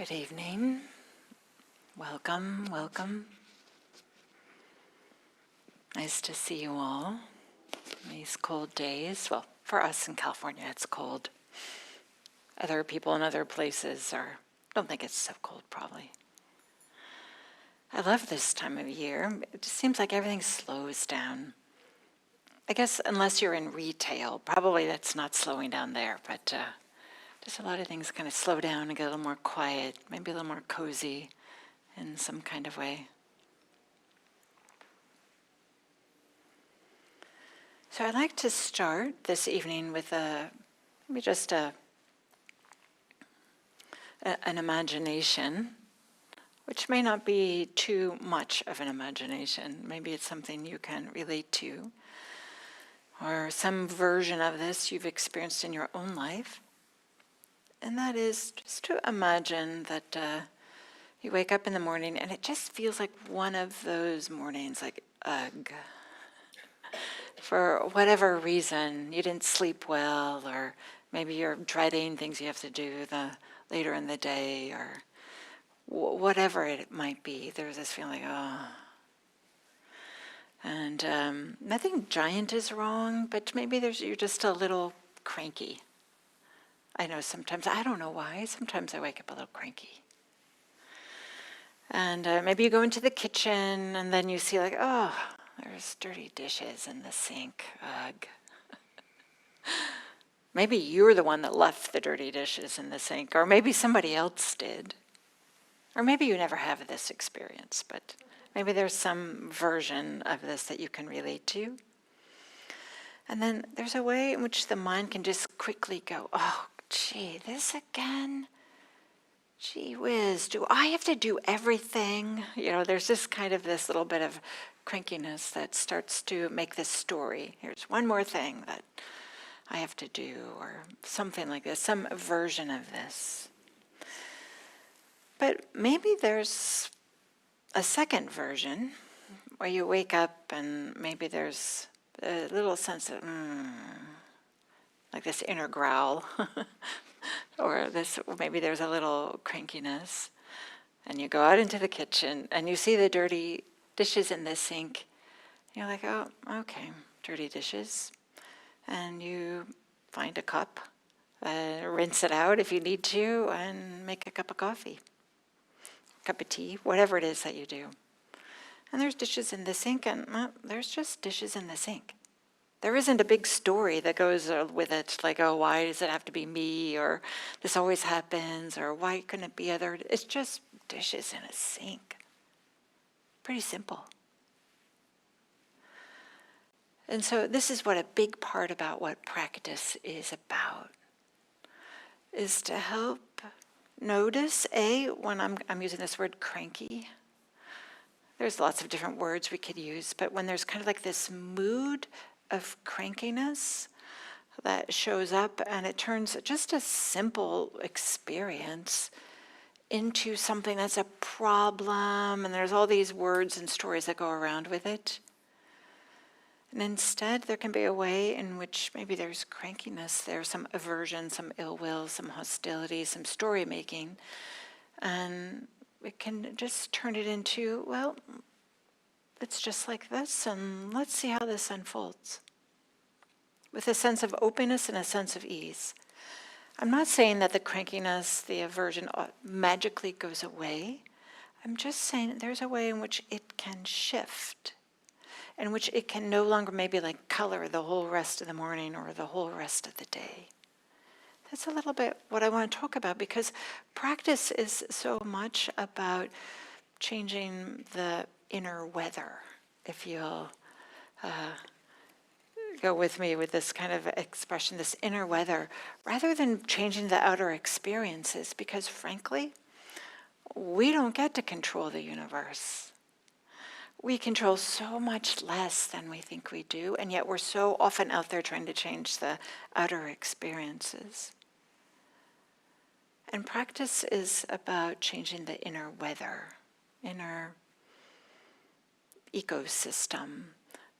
Good evening. Welcome, welcome. Nice to see you all. These cold days. Well, for us in California, it's cold. Other people in other places don't think it's so cold, probably. I love this time of year. It just seems like everything slows down. I guess unless you're in retail, probably that's not slowing down there, but just a lot of things kind of slow down and get a little more quiet, maybe a little more cozy in some kind of way. So I'd like to start this evening with maybe just an imagination, which may not be too much of an imagination. Maybe it's something you can relate to, or some version of this you've experienced in your own life. And that is just to imagine that you wake up in the morning and it just feels like one of those mornings, like, ugh. For whatever reason, you didn't sleep well, or maybe you're dreading things you have to do later in the day, or whatever it might be. There's this feeling, oh. And nothing giant is wrong, but maybe you're just a little cranky. I know sometimes, I don't know why, sometimes I wake up a little cranky. And maybe you go into the kitchen and then you see like, oh, there's dirty dishes in the sink. Ugh. Maybe you're the one that left the dirty dishes in the sink, or maybe somebody else did. Or maybe you never have this experience, but maybe there's some version of this that you can relate to. And then there's a way in which the mind can just quickly go, oh, gee, this again? Gee whiz, do I have to do everything? You know, there's this kind of this little bit of crankiness that starts to make this story. Here's one more thing that I have to do, or something like this, some version of this. But maybe there's a second version where you wake up and maybe there's a little sense of, like this inner growl, or maybe there's a little crankiness, and you go out into the kitchen and you see the dirty dishes in the sink. You're like, oh, okay, dirty dishes. And you find a cup, rinse it out if you need to, and make a cup of coffee, cup of tea, whatever it is that you do. And there's dishes in the sink, and there's just dishes in the sink. There isn't a big story that goes with it, like, oh, why does it have to be me, or this always happens, or why couldn't it be other? It's just dishes in a sink. Pretty simple. And so this is what a big part about what practice is about, is to help notice, when I'm using this word cranky. There's lots of different words we could use, but when there's kind of like this mood of crankiness that shows up and it turns just a simple experience into something that's a problem, and there's all these words and stories that go around with it. And instead, there can be a way in which maybe there's crankiness, there's some aversion, some ill will, some hostility, some story making, and we can just turn it into, well, it's just like this, and let's see how this unfolds. With a sense of openness and a sense of ease. I'm not saying that the crankiness, the aversion magically goes away. I'm just saying there's a way in which it can shift, in which it can no longer maybe like color the whole rest of the morning or the whole rest of the day. That's a little bit what I want to talk about, because practice is so much about changing the inner weather, if you'll go with me with this kind of expression, this inner weather, rather than changing the outer experiences, because frankly, we don't get to control the universe. We control so much less than we think we do, and yet we're so often out there trying to change the outer experiences. And practice is about changing the inner weather, inner ecosystem,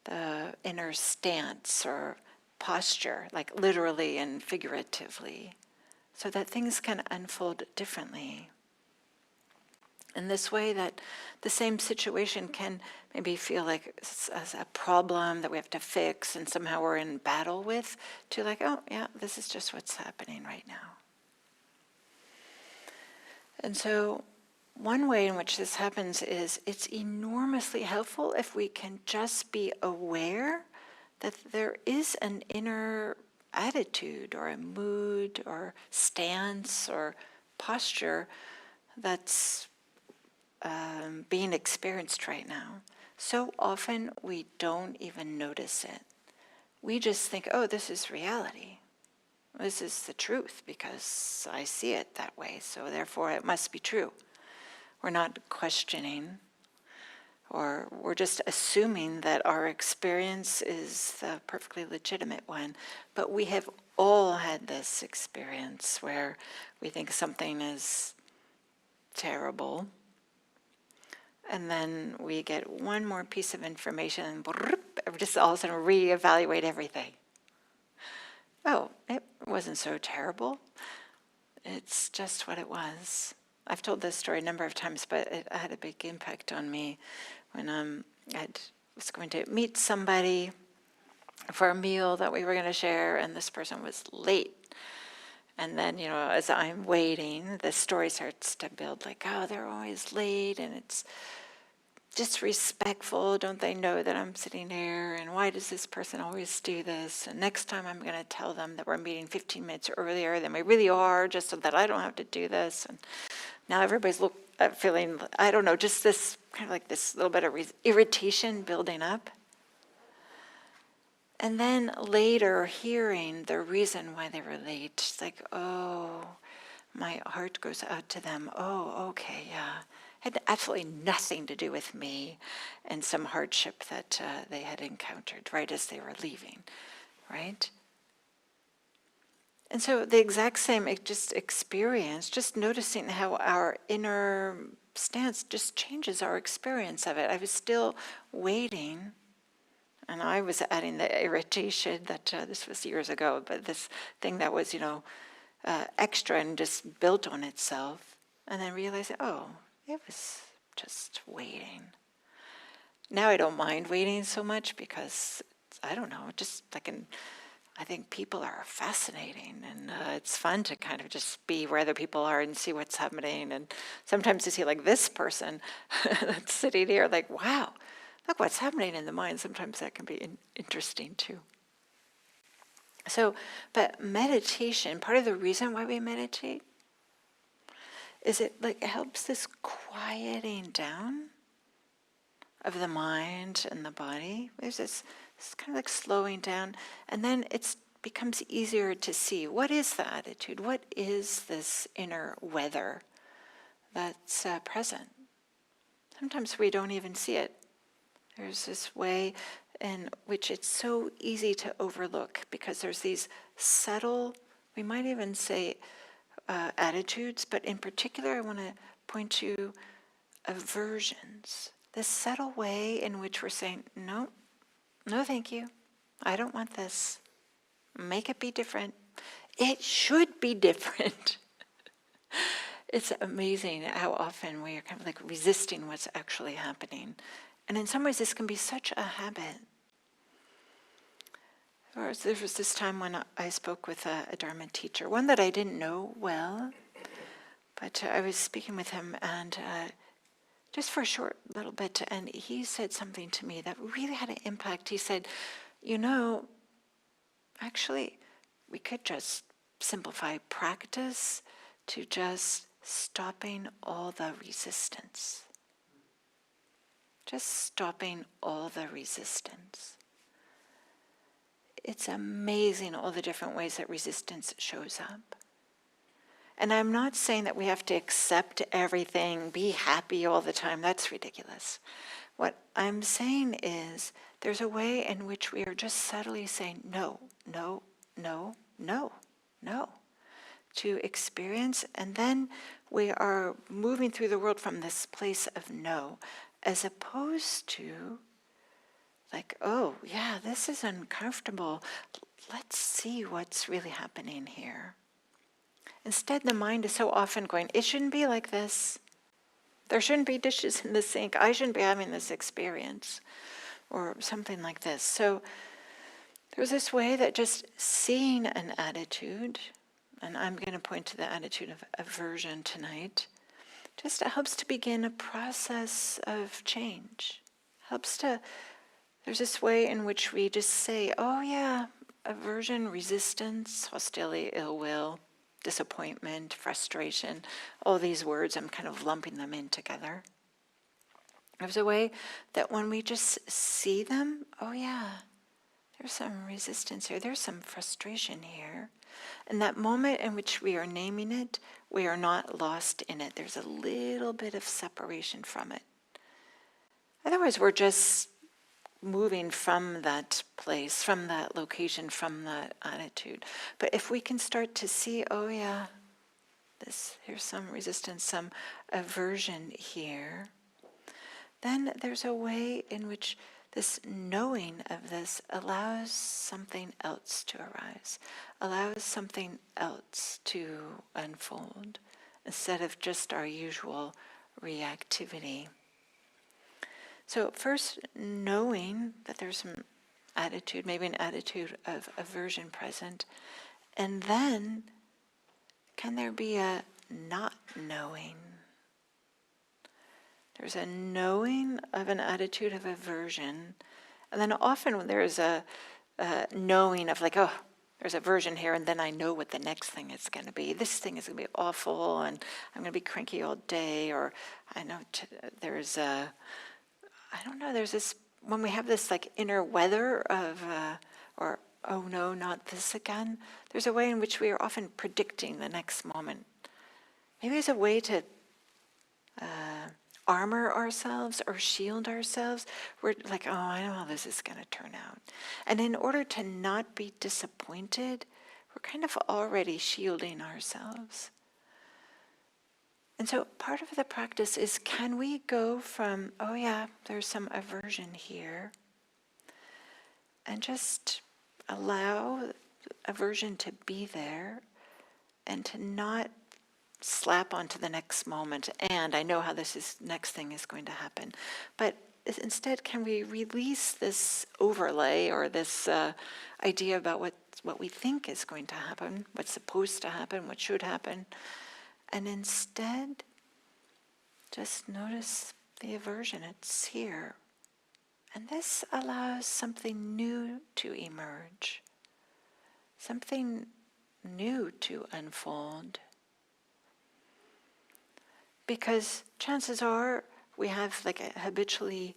the inner stance or posture, like literally and figuratively, so that things can unfold differently. In this way that the same situation can maybe feel like as a problem that we have to fix and somehow we're in battle with, to like, oh yeah, this is just what's happening right now. And so one way in which this happens is it's enormously helpful if we can just be aware that there is an inner attitude or a mood or stance or posture that's being experienced right now. So often we don't even notice it. We just think, oh, this is reality. This is the truth because I see it that way, so therefore it must be true. We're not questioning, or we're just assuming that our experience is the perfectly legitimate one. But we have all had this experience where we think something is terrible, and then we get one more piece of information and we just all of a sudden reevaluate everything. Oh, it wasn't so terrible. It's just what it was. I've told this story a number of times, but it had a big impact on me when I was going to meet somebody for a meal that we were going to share, and this person was late. And then, as I'm waiting, the story starts to build like, oh, they're always late, and it's disrespectful. Don't they know that I'm sitting here? And why does this person always do this? And next time I'm going to tell them that we're meeting 15 minutes earlier than we really are, just so that I don't have to do this. And now everybody's feeling, I don't know, just this kind of like this little bit of irritation building up. And then later hearing the reason why they were late, it's like, oh, my heart goes out to them. Oh, okay, yeah. Had absolutely nothing to do with me and some hardship that they had encountered right as they were leaving, right? And so the exact same experience, just noticing how our inner stance just changes our experience of it. I was still waiting, and I was adding the irritation that this was years ago, but this thing that was, extra and just built on itself, and then realizing, oh, it was just waiting. Now I don't mind waiting so much because, I don't know, just I think people are fascinating, and it's fun to kind of just be where other people are and see what's happening. And sometimes to see like this person that's sitting here, like, wow, look what's happening in the mind. Sometimes that can be interesting too. So, but meditation, part of the reason why we meditate is it helps this quieting down of the mind and the body. There's this kind of like slowing down, and then it becomes easier to see what is the attitude, what is this inner weather that's present. Sometimes we don't even see it. There's this way in which it's so easy to overlook because there's these subtle, we might even say attitudes, but in particular I want to point to aversions. This subtle way in which we're saying, no, no thank you, I don't want this. Make it be different. It should be different. It's amazing how often we are kind of like resisting what's actually happening. And in some ways this can be such a habit. There was this time when I spoke with a Dharma teacher, one that I didn't know well, but I was speaking with him and just for a short little bit, and he said something to me that really had an impact. He said, actually, we could just simplify practice to just stopping all the resistance. Just stopping all the resistance. It's amazing all the different ways that resistance shows up. And I'm not saying that we have to accept everything, be happy all the time. That's ridiculous. What I'm saying is there's a way in which we are just subtly saying no, no, no, no, no to experience. And then we are moving through the world from this place of no, as opposed to like, oh, yeah, this is uncomfortable. Let's see what's really happening here. Instead, the mind is so often going, it shouldn't be like this. There shouldn't be dishes in the sink. I shouldn't be having this experience, or something like this. So there's this way that just seeing an attitude, and I'm going to point to the attitude of aversion tonight, just helps to begin a process of change. There's this way in which we just say, oh yeah, aversion, resistance, hostility, ill will, disappointment, frustration, all these words, I'm kind of lumping them in together. There's a way that when we just see them, oh yeah, there's some resistance here, there's some frustration here. And that moment in which we are naming it, we are not lost in it. There's a little bit of separation from it. Otherwise, we're just moving from that place, from that location, from that attitude. But if we can start to see, oh yeah, here's some resistance, some aversion here, then there's a way in which this knowing of this allows something else to arise, allows something else to unfold, instead of just our usual reactivity. So first, knowing that there's some attitude, maybe an attitude of aversion present, and then can there be a not knowing? There's a knowing of an attitude of aversion, and then often when there's a knowing of like, oh, there's aversion here, and then I know what the next thing is going to be. This thing is going to be awful, and I'm going to be cranky all day, or I know there's this, when we have this like inner weather of, or oh no, not this again, there's a way in which we are often predicting the next moment. Maybe there's a way to armor ourselves or shield ourselves. We're like, oh, I know how this is going to turn out. And in order to not be disappointed, we're kind of already shielding ourselves. And so part of the practice is, can we go from, oh yeah, there's some aversion here, and just allow aversion to be there and to not slap onto the next moment, and I know how next thing is going to happen. But instead, can we release this overlay or this idea about what we think is going to happen, what's supposed to happen, what should happen, and instead just notice the aversion, it's here. And this allows something new to emerge, something new to unfold. Because chances are we have like habitually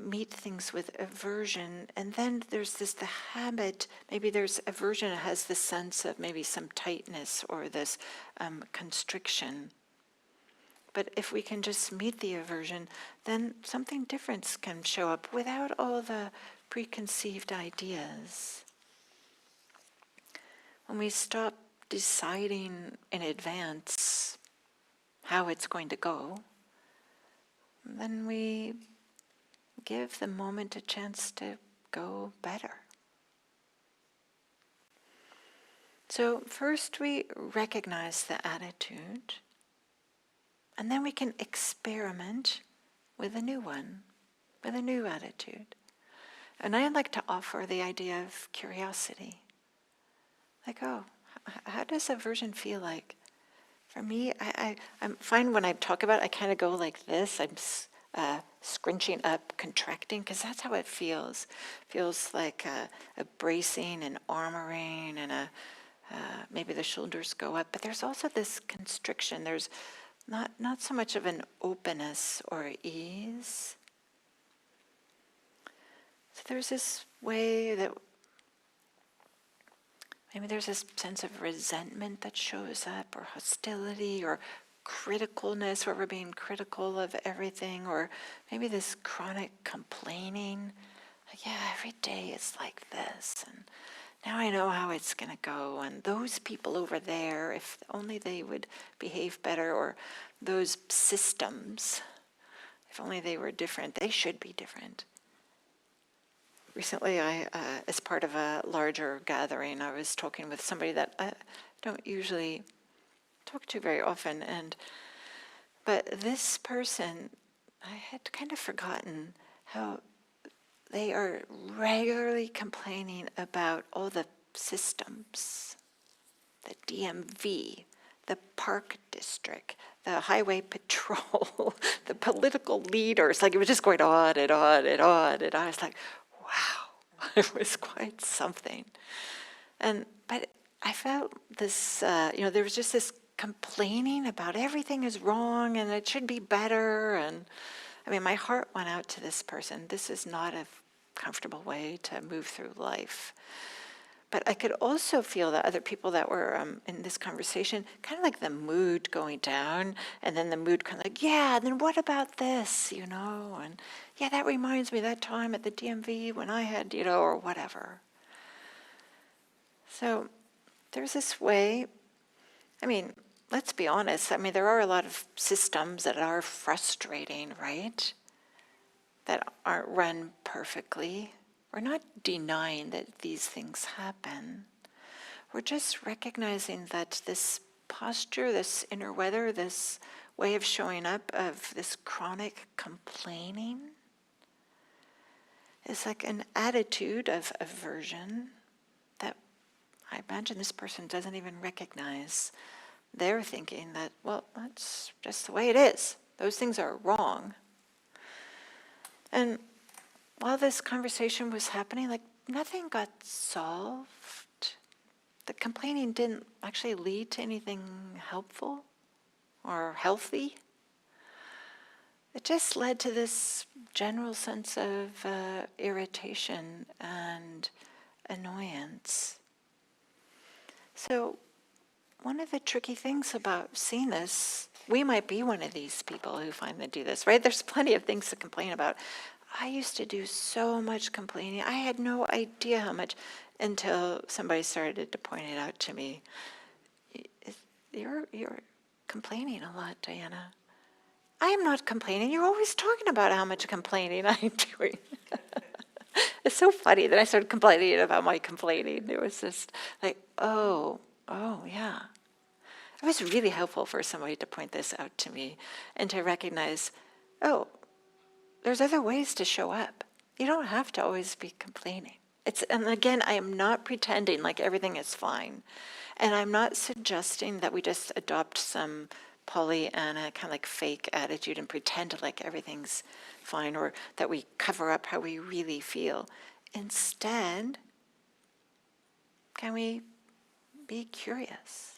meet things with aversion, and then there's the habit, maybe there's aversion that has the sense of maybe some tightness or this constriction. But if we can just meet the aversion, then something different can show up without all the preconceived ideas. When we stop deciding in advance how it's going to go, then we give the moment a chance to go better. So first we recognize the attitude, and then we can experiment with a new one, with a new attitude. And I like to offer the idea of curiosity. Like, oh, how does aversion feel like? For me, I'm fine when I talk about it, I kind of go like this. I'm scrunching up, contracting, because that's how it feels. Feels like a bracing and armoring, and maybe the shoulders go up. But there's also this constriction. There's not so much of an openness or ease. So there's this way that maybe there's this sense of resentment that shows up, or hostility, or criticalness, where we're being critical of everything, or maybe this chronic complaining. Like, yeah, every day it's like this, and now I know how it's going to go, and those people over there, if only they would behave better, or those systems, if only they were different, they should be different. Recently, as part of a larger gathering, I was talking with somebody that I don't usually talk to very often, But this person, I had kind of forgotten how they are regularly complaining about all the systems, the DMV, the park district, the highway patrol, the political leaders. Like, it was just going on and on and on. And I was like, wow, it was quite something. But I felt this, there was just this complaining about everything is wrong and it should be better. And I mean, my heart went out to this person. This is not a comfortable way to move through life. But I could also feel that other people that were in this conversation, kind of like the mood going down, and then the mood kind of like, yeah, then what about this, and yeah, that reminds me of that time at the DMV when I had, or whatever. So there's this way, I mean, let's be honest, there are a lot of systems that are frustrating, right? That aren't run perfectly. We're not denying that these things happen. We're just recognizing that this posture, this inner weather, this way of showing up of this chronic complaining is like an attitude of aversion that I imagine this person doesn't even recognize. They're thinking that, well, that's just the way it is. Those things are wrong. And while this conversation was happening, like, nothing got solved. The complaining didn't actually lead to anything helpful or healthy. It just led to this general sense of irritation and annoyance. So one of the tricky things about seeing this, we might be one of these people who finally do this, right? There's plenty of things to complain about. I used to do so much complaining. I had no idea how much until somebody started to point it out to me. You're complaining a lot, Diana. I am not complaining. You're always talking about how much complaining I'm doing. It's so funny that I started complaining about my complaining. It was just like, oh, yeah. It was really helpful for somebody to point this out to me and to recognize, oh, there's other ways to show up. You don't have to always be complaining. And again, I am not pretending like everything is fine. And I'm not suggesting that we just adopt some Pollyanna kind of like fake attitude and pretend like everything's fine, or that we cover up how we really feel. Instead, can we be curious?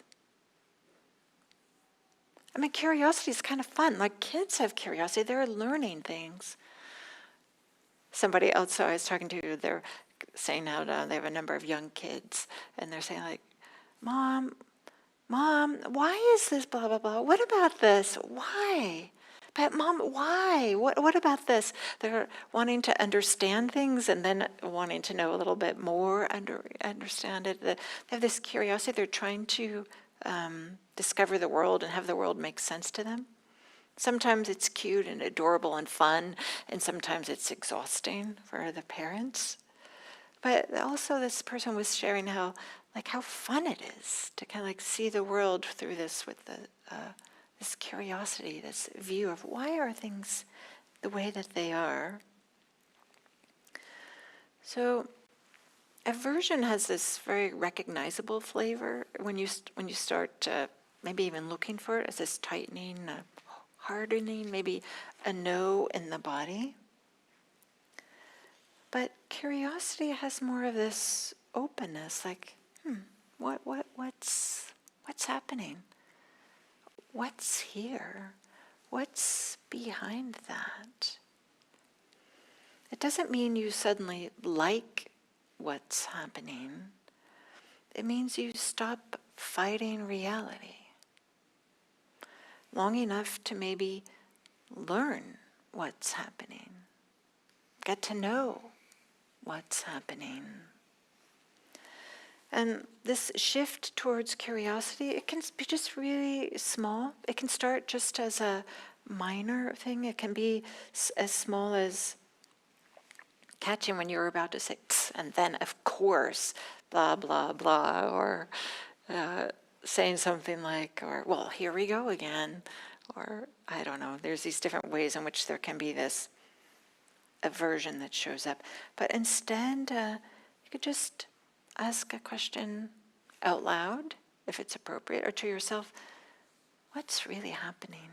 Curiosity is kind of fun. Like, kids have curiosity. They're learning things. Somebody else I was talking to, they're saying how they have a number of young kids, and they're saying, like, Mom, why is this blah, blah, blah? What about this? Why? But Mom, why? What about this? They're wanting to understand things and then wanting to know a little bit more, understand it. They have this curiosity. They're trying to discover the world and have the world make sense to them. Sometimes it's cute and adorable and fun, and sometimes it's exhausting for the parents. But also this person was sharing how fun it is to kind of like see the world through this with this curiosity, this view of why are things the way that they are. So aversion has this very recognizable flavor when you start maybe even looking for it as this tightening, hardening, maybe a no in the body. But curiosity has more of this openness, like, what's happening? What's here? What's behind that? It doesn't mean you suddenly like what's happening. It means you stop fighting reality long enough to maybe learn what's happening, get to know what's happening. And this shift towards curiosity, it can be just really small. It can start just as a minor thing. It can be as small as catching when you're about to say, "Tss," and then of course, blah, blah, blah, or saying something like, or, well, here we go again, or I don't know, there's these different ways in which there can be this aversion that shows up. But instead, you could just ask a question out loud, if it's appropriate, or to yourself, what's really happening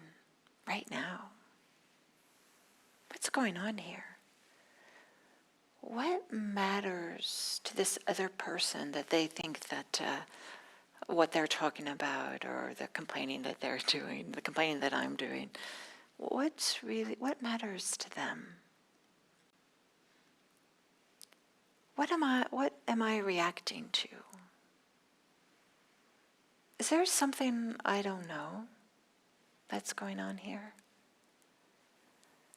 right now? What's going on here? What matters to this other person that they think that what they're talking about, or the complaining that they're doing, the complaining that I'm doing, what matters to them? What am I reacting to? Is there something I don't know that's going on here?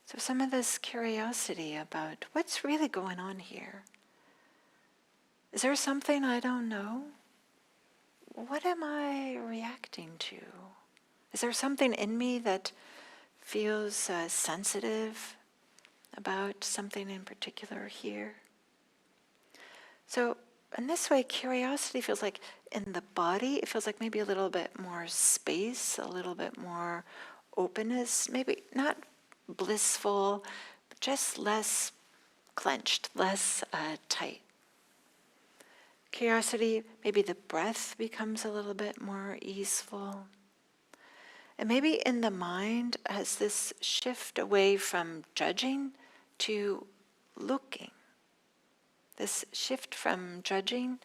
So some of this curiosity about what's really going on here. Is there something I don't know? What am I reacting to? Is there something in me that feels sensitive about something in particular here? So in this way, curiosity feels like in the body, it feels like maybe a little bit more space, a little bit more openness, maybe not blissful, but just less clenched, less tight. Curiosity, maybe the breath becomes a little bit more easeful. And maybe in the mind has this shift away from judging to looking. This shift from judging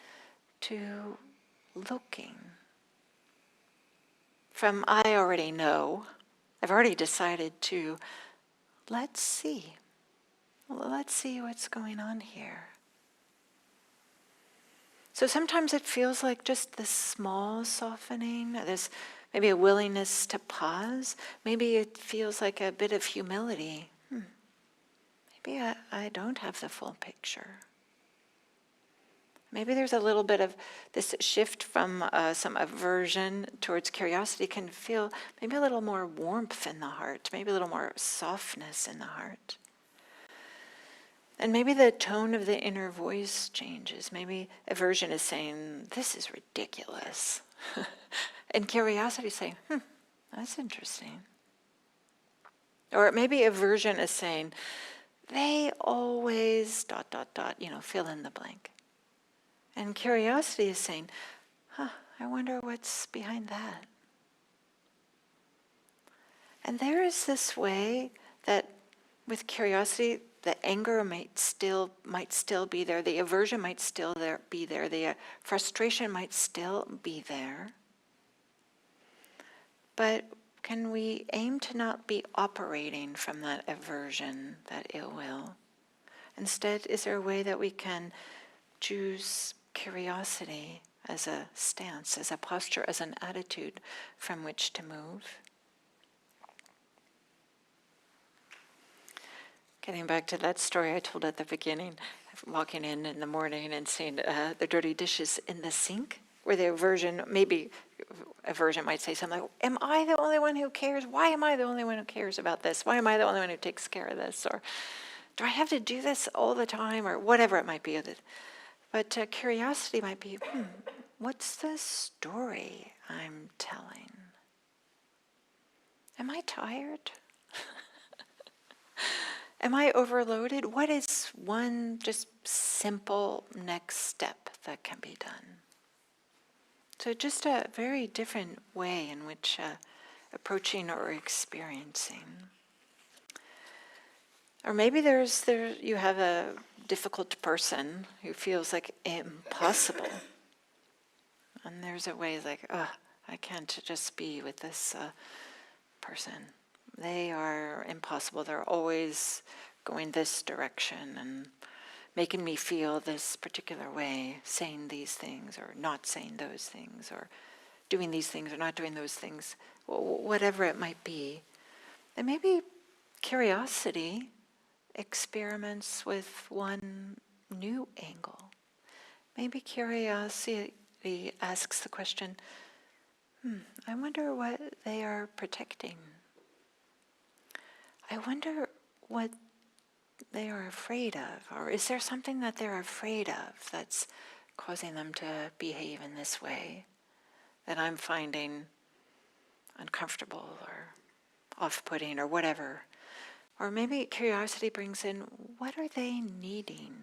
to looking. From I already know, I've already decided to, let's see what's going on here. So sometimes it feels like just this small softening, this maybe a willingness to pause. Maybe it feels like a bit of humility. Maybe I don't have the full picture. Maybe there's a little bit of this shift from some aversion towards curiosity can feel maybe a little more warmth in the heart, maybe a little more softness in the heart. And maybe the tone of the inner voice changes. Maybe aversion is saying, this is ridiculous. And curiosity is saying, that's interesting. Or maybe aversion is saying, they always ... fill in the blank. And curiosity is saying, I wonder what's behind that. And there is this way that with curiosity, the anger might still be there, the aversion might still be there, the frustration might still be there. But can we aim to not be operating from that aversion, that ill will? Instead, is there a way that we can choose curiosity as a stance, as a posture, as an attitude from which to move? Getting back to that story I told at the beginning, walking in the morning and seeing the dirty dishes in the sink, where the aversion might say something like, am I the only one who cares? Why am I the only one who cares about this? Why am I the only one who takes care of this? Or do I have to do this all the time? Or whatever it might be. But curiosity might be, what's the story I'm telling? Am I tired? Am I overloaded? What is one just simple next step that can be done? So just a very different way in which approaching or experiencing. Or maybe you have a difficult person who feels like impossible. And there's a way like, I can't just be with this person. They are impossible. They're always going this direction and making me feel this particular way, saying these things or not saying those things, or doing these things or not doing those things, whatever it might be. And maybe curiosity experiments with one new angle. Maybe curiosity asks the question, I wonder what they are protecting. I wonder what they are afraid of, or is there something that they're afraid of that's causing them to behave in this way that I'm finding uncomfortable or off-putting or whatever. Or maybe curiosity brings in, what are they needing?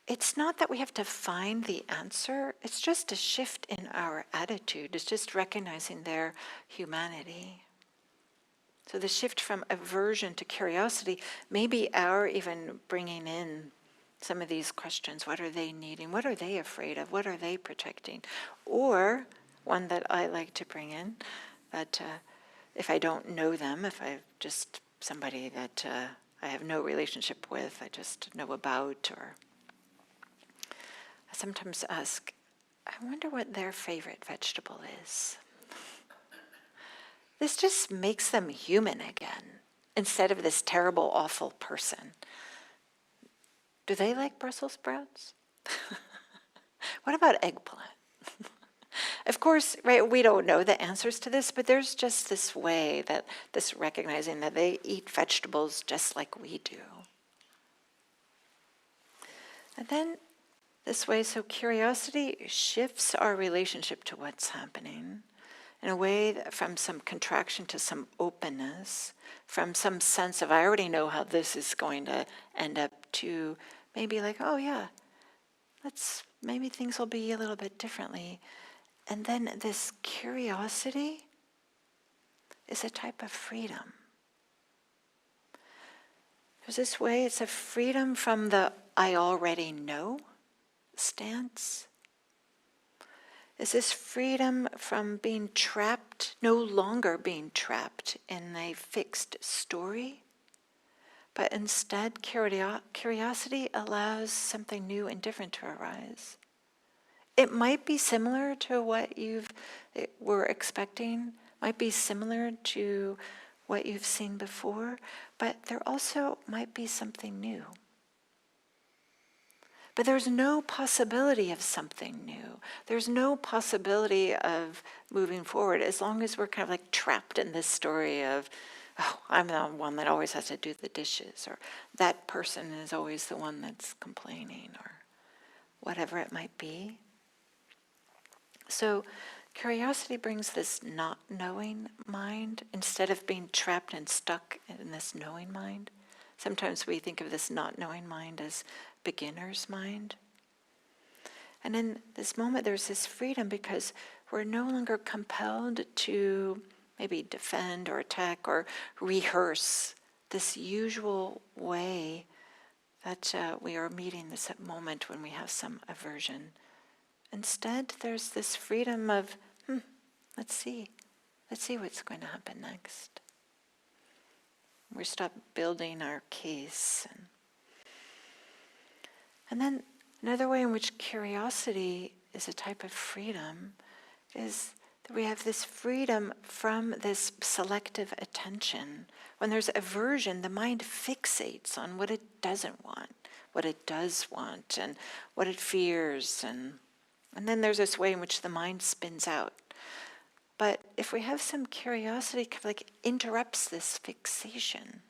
It's not that we have to find the answer, it's just a shift in our attitude. It's just recognizing their humanity. So the shift from aversion to curiosity, maybe our even bringing in some of these questions. What are they needing? What are they afraid of? What are they protecting? Or one that I like to bring in, that if I don't know them, if I'm just somebody that I have no relationship with, I just know about, or I sometimes ask, I wonder what their favorite vegetable is. This just makes them human again, instead of this terrible, awful person. Do they like Brussels sprouts? What about eggplant? Of course, right, we don't know the answers to this, but there's just this way, that this recognizing that they eat vegetables just like we do. And then this way, so curiosity shifts our relationship to what's happening in a way that from some contraction to some openness, from some sense of, I already know how this is going to end up, to maybe like, oh yeah, maybe things will be a little bit differently. And then this curiosity is a type of freedom. There's this way, it's a freedom from the I already know stance. Is this freedom from being trapped, no longer being trapped in a fixed story, but instead curiosity allows something new and different to arise. It might be similar to what were expecting, might be similar to what you've seen before, but there also might be something new. But there's no possibility of something new. There's no possibility of moving forward as long as we're kind of like trapped in this story of, oh, I'm the one that always has to do the dishes, or that person is always the one that's complaining, or whatever it might be. So curiosity brings this not knowing mind instead of being trapped and stuck in this knowing mind. Sometimes we think of this not knowing mind as beginner's mind. And in this moment there's this freedom because we're no longer compelled to maybe defend or attack or rehearse this usual way that we are meeting this moment when we have some aversion. Instead, there's this freedom of, let's see what's going to happen next. We stop building our case. And then another way in which curiosity is a type of freedom is that we have this freedom from this selective attention. When there's aversion, the mind fixates on what it doesn't want, what it does want, and what it fears, and then there's this way in which the mind spins out. But if we have some curiosity, it kind of like interrupts this fixation.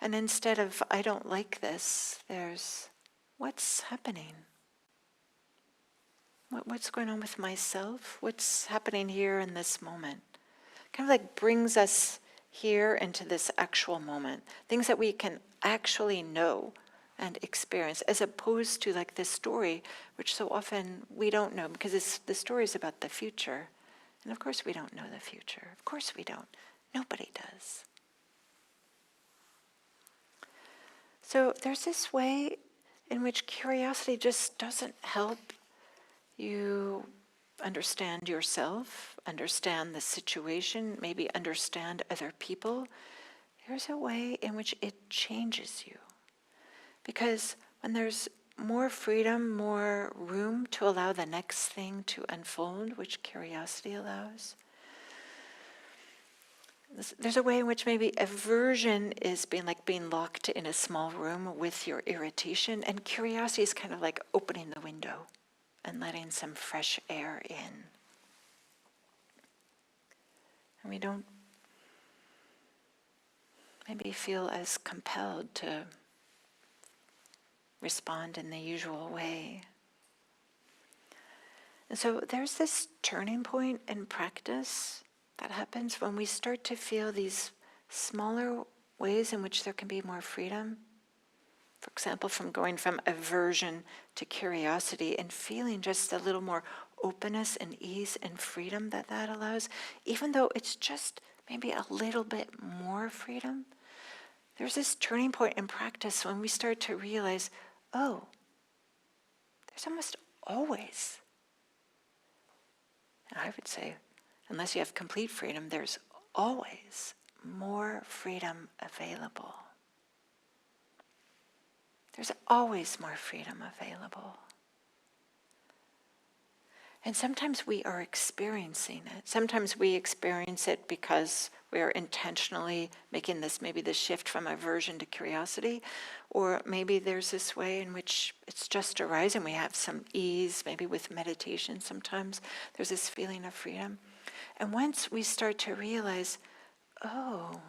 And instead of, I don't like this, there's, what's happening? What's going on with myself? What's happening here in this moment? Kind of like brings us here into this actual moment. Things that we can actually know and experience, as opposed to like this story, which so often we don't know, because the story is about the future. And of course we don't know the future. Of course we don't. Nobody does. So there's this way in which curiosity just doesn't help you understand yourself, understand the situation, maybe understand other people. There's a way in which it changes you. Because when there's more freedom, more room to allow the next thing to unfold, which curiosity allows, there's a way in which maybe aversion is being locked in a small room with your irritation, and curiosity is kind of like opening the window and letting some fresh air in. And we don't maybe feel as compelled to respond in the usual way. And so there's this turning point in practice that happens when we start to feel these smaller ways in which there can be more freedom. For example, from going from aversion to curiosity and feeling just a little more openness and ease and freedom that allows, even though it's just maybe a little bit more freedom. There's this turning point in practice when we start to realize, oh, there's almost always, and I would say, unless you have complete freedom, there's always more freedom available. There's always more freedom available. And sometimes we are experiencing it. Sometimes we experience it because we are intentionally making maybe this shift from aversion to curiosity, or maybe there's this way in which it's just arising. We have some ease, maybe with meditation sometimes. There's this feeling of freedom. And once we start to realize, oh,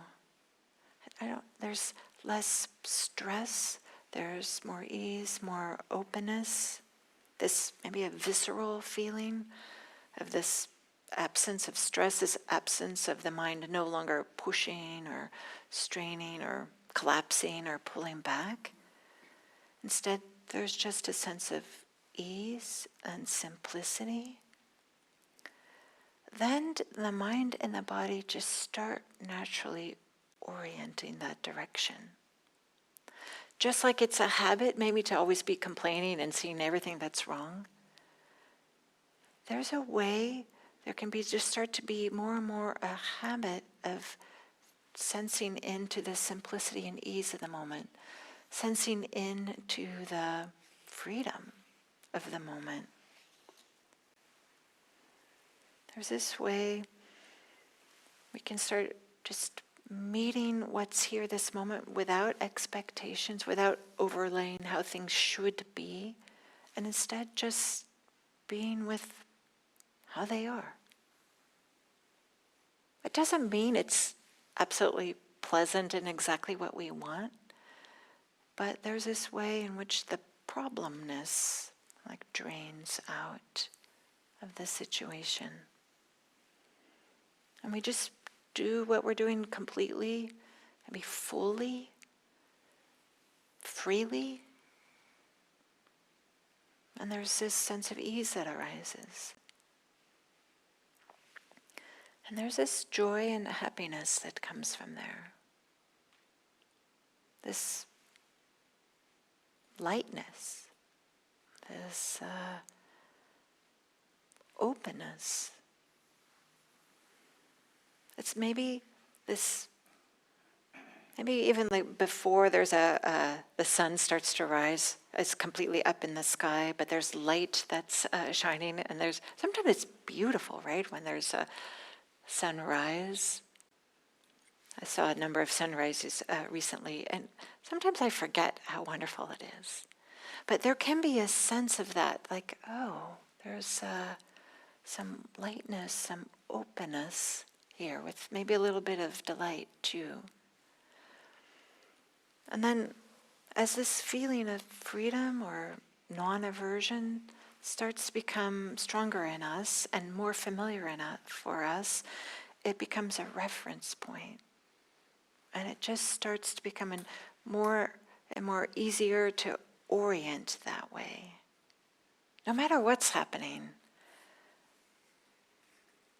there's less stress, there's more ease, more openness, this maybe a visceral feeling of this absence of stress, this absence of the mind no longer pushing or straining or collapsing or pulling back. Instead, there's just a sense of ease and simplicity. Then the mind and the body just start naturally orienting that direction. Just like it's a habit maybe to always be complaining and seeing everything that's wrong, there's a way, there can be just start to be more and more a habit of sensing into the simplicity and ease of the moment, sensing into the freedom of the moment. There's this way we can start just meeting what's here this moment without expectations, without overlaying how things should be, and instead just being with how they are. It doesn't mean it's absolutely pleasant and exactly what we want, but there's this way in which the problemness like drains out of the situation. And we just do what we're doing completely, maybe fully, freely. And there's this sense of ease that arises. And there's this joy and happiness that comes from there. This lightness, this openness. It's maybe this, maybe even like before there's the sun starts to rise, it's completely up in the sky, but there's light that's shining, and sometimes it's beautiful, right? When there's a sunrise. I saw a number of sunrises recently, and sometimes I forget how wonderful it is. But there can be a sense of that, like, oh, there's some lightness, some openness here with maybe a little bit of delight too. And then as this feeling of freedom or non-aversion starts to become stronger in us and more familiar for us, it becomes a reference point. And it just starts to become more and more easier to orient that way, no matter what's happening.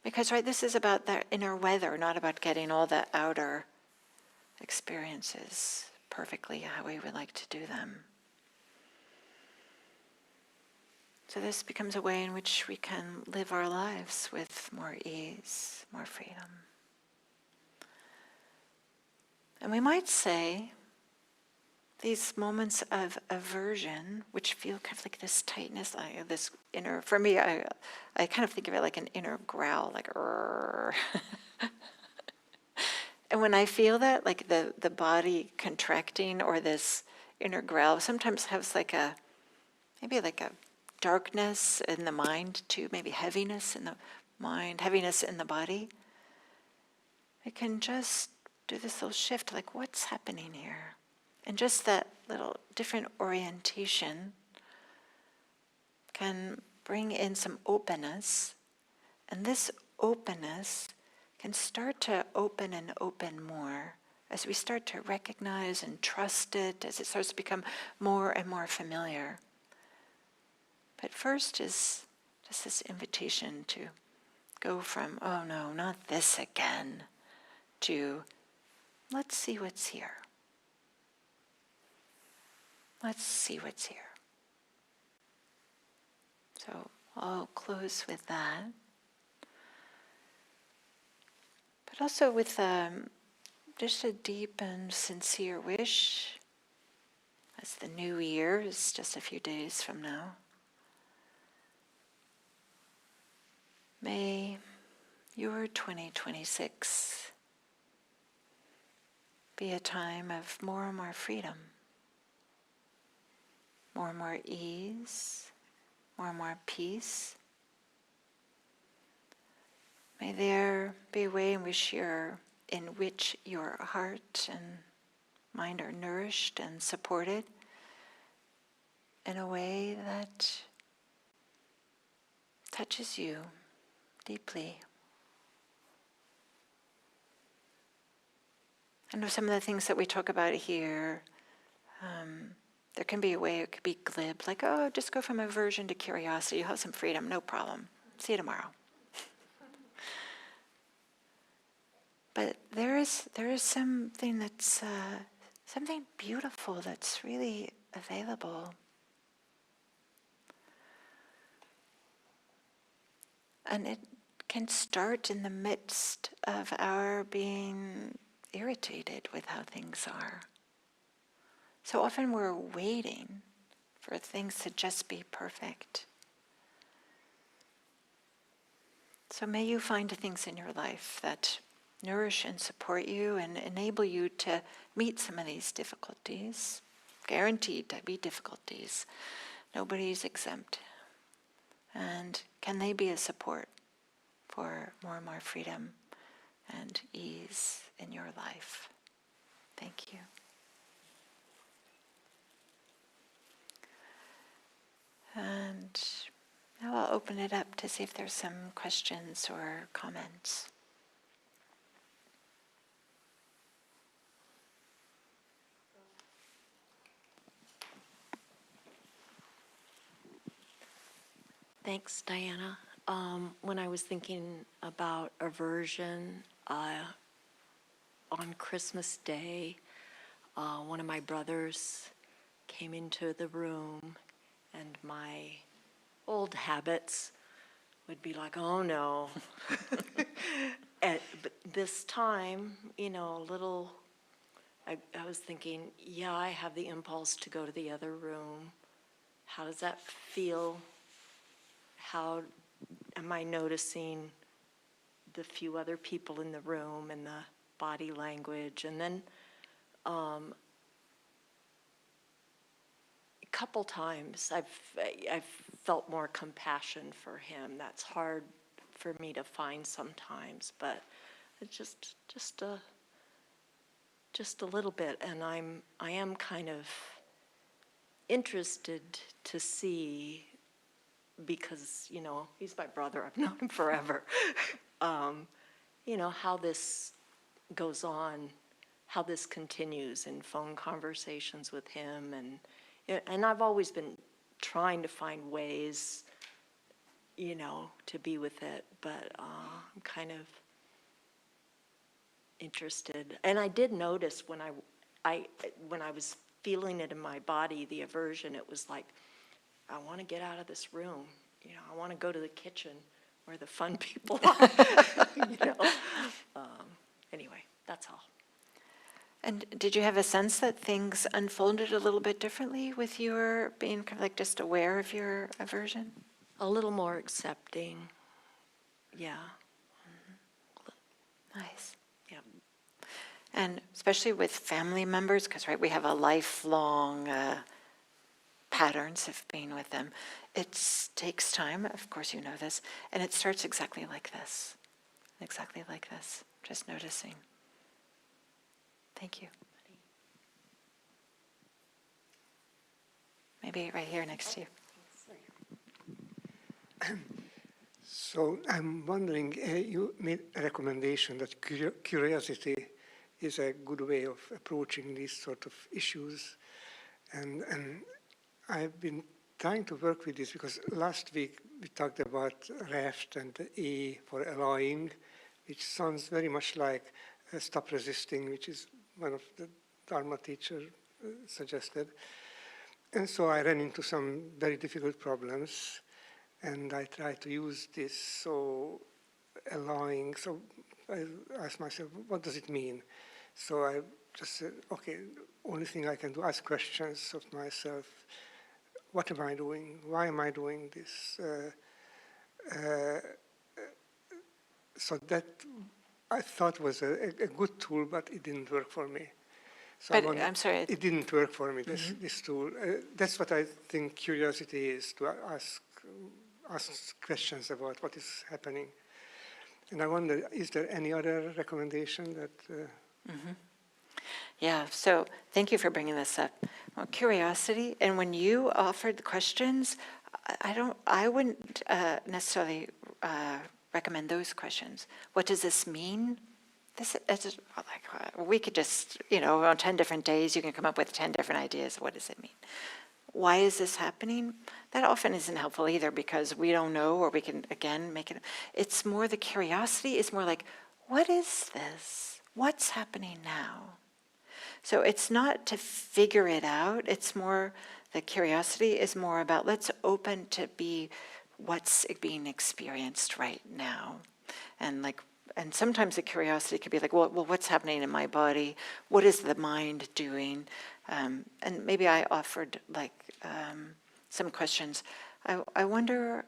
Because, right, this is about the inner weather, not about getting all the outer experiences perfectly how we would like to do them. So this becomes a way in which we can live our lives with more ease, more freedom. And we might say these moments of aversion, which feel kind of like this tightness, this inner, for me, I kind of think of it like an inner growl, like, and when I feel that, like the body contracting or this inner growl, sometimes has maybe like a darkness in the mind too, maybe heaviness in the mind, heaviness in the body. I can just do this little shift, like what's happening here? And just that little different orientation can bring in some openness. And this openness can start to open more as we start to recognize and trust it, as it starts to become more and more familiar. But first is just this invitation to go from, oh no, not this again, to let's see what's here. Let's see what's here. So I'll close with that. But also with just a deep and sincere wish, as the new year is just a few days from now. May your 2026 be a time of more and more freedom, more and more ease, more and more peace. May there be a way in which your heart and mind are nourished and supported in a way that touches you deeply. I know some of the things that we talk about here, there can be a way it could be glib, like, oh, just go from aversion to curiosity, you'll have some freedom, no problem. See you tomorrow. But there is something that's something beautiful that's really available. And it can start in the midst of our being irritated with how things are. So often we're waiting for things to just be perfect. So may you find things in your life that nourish and support you and enable you to meet some of these difficulties, guaranteed to be difficulties. Nobody's exempt. And can they be a support for more and more freedom and ease in your life? Thank you. And now I'll open it up to see if there's some questions or comments. Thanks, Diana. When I was thinking about aversion, on Christmas Day, one of my brothers came into the room, and my old habits would be like, oh no. But this time, I was thinking, yeah, I have the impulse to go to the other room. How does that feel? How am I noticing the few other people in the room and the body language? And then a couple times I've felt more compassion for him. That's hard for me to find sometimes, but it's just a little bit. And I am kind of interested to see, because, he's my brother, I've known him forever, how this goes on, how this continues in phone conversations with him. And I've always been trying to find ways, to be with it, but I'm kind of interested. And I did notice when I was feeling it in my body, the aversion, it was like, I want to get out of this room. I want to go to the kitchen where the fun people are. Anyway, that's all. And did you have a sense that things unfolded a little bit differently with your being kind of like just aware of your aversion? A little more accepting. Yeah. Nice. Yeah. And especially with family members, because we have a lifelong patterns of being with them. It takes time, of course you know this, and it starts exactly like this, just noticing. Thank you. Maybe right here next to you. So I'm wondering, you made a recommendation that curiosity is a good way of approaching these sort of issues. And I've been trying to work with this because last week we talked about REFT and the A for allowing, which sounds very much like stop resisting, which is one of the Dharma teacher suggested. And so I ran into some very difficult problems, and I tried to use this, so allowing, so I asked myself, what does it mean? So I just said, okay, only thing I can do, ask questions of myself. What am I doing? Why am I doing this? So that I thought was a good tool, but it didn't work for me. So But I'm sorry. it didn't work for me, this tool. That's what I think curiosity is, to ask questions about what is happening. And I wonder, is there any other recommendation that... Yeah, so thank you for bringing this up. Well, curiosity, and when you offered the questions, I wouldn't necessarily recommend those questions. What does this mean? It's like, we could just, on 10 different days, you can come up with 10 different ideas. What does it mean? Why is this happening? That often isn't helpful either, because we don't know, or we can, again, make it. It's more the curiosity is more like, what is this? What's happening now? So it's not to figure it out. It's more, the curiosity is more about, let's open to be what's being experienced right now. And sometimes the curiosity could be like, well, what's happening in my body? What is the mind doing? And maybe I offered some questions. I wonder,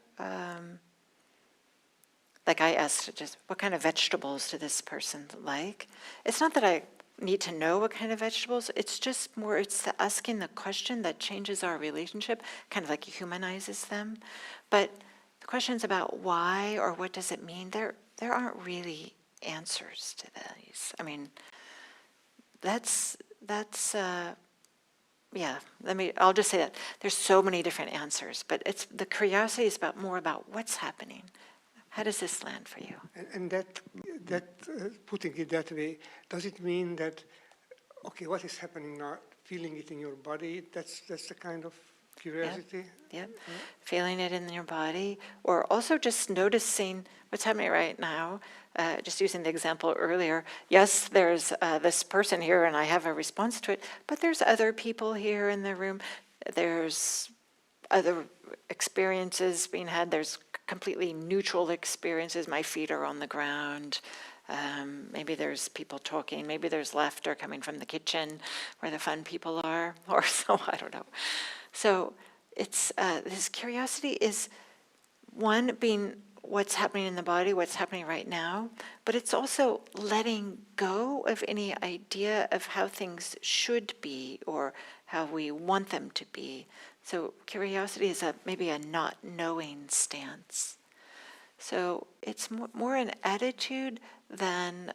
like I asked just, what kind of vegetables do this person like? It's not that I need to know what kind of vegetables, it's just more, it's the asking the question that changes our relationship, kind of like humanizes them. But the questions about why or what does it mean, there aren't really answers to these. I mean, I'll just say that. There's so many different answers, but it's the curiosity is more about what's happening. How does this land for you? And that putting it that way, does it mean that, okay, what is happening now, feeling it in your body, that's the kind of curiosity? Yeah. Feeling it in your body, or also just noticing what's happening right now. Just using the example earlier, yes, there's this person here and I have a response to it, but there's other people here in the room. There's other experiences being had. There's completely neutral experiences. My feet are on the ground. Maybe there's people talking. Maybe there's laughter coming from the kitchen where the fun people are, or so, I don't know. So it's this curiosity is one, being what's happening in the body, what's happening right now, but it's also letting go of any idea of how things should be or how we want them to be. So curiosity is maybe a not knowing stance. So it's more an attitude than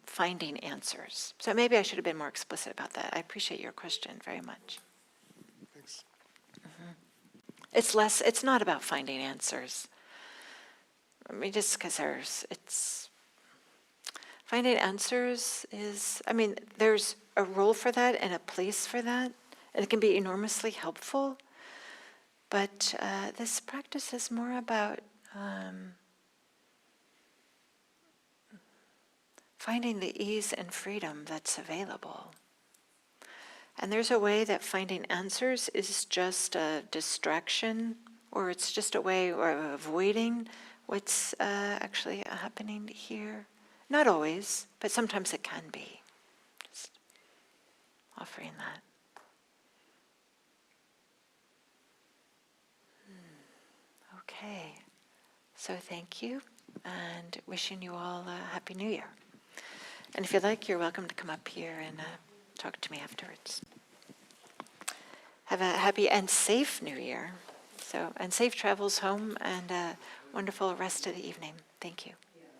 finding answers. So maybe I should have been more explicit about that. I appreciate your question very much. Thanks. It's not about finding answers. I mean, just because finding answers is, I mean, there's a role for that and a place for that, and it can be enormously helpful. But this practice is more about finding the ease and freedom that's available. And there's a way that finding answers is just a distraction, or it's just a way of avoiding what's actually happening here. Not always, but sometimes it can be. Just offering that. Okay, so thank you, and wishing you all a Happy New Year. And if you'd like, you're welcome to come up here and talk to me afterwards. Have a happy and safe New Year. And safe travels home, and a wonderful rest of the evening. Thank you.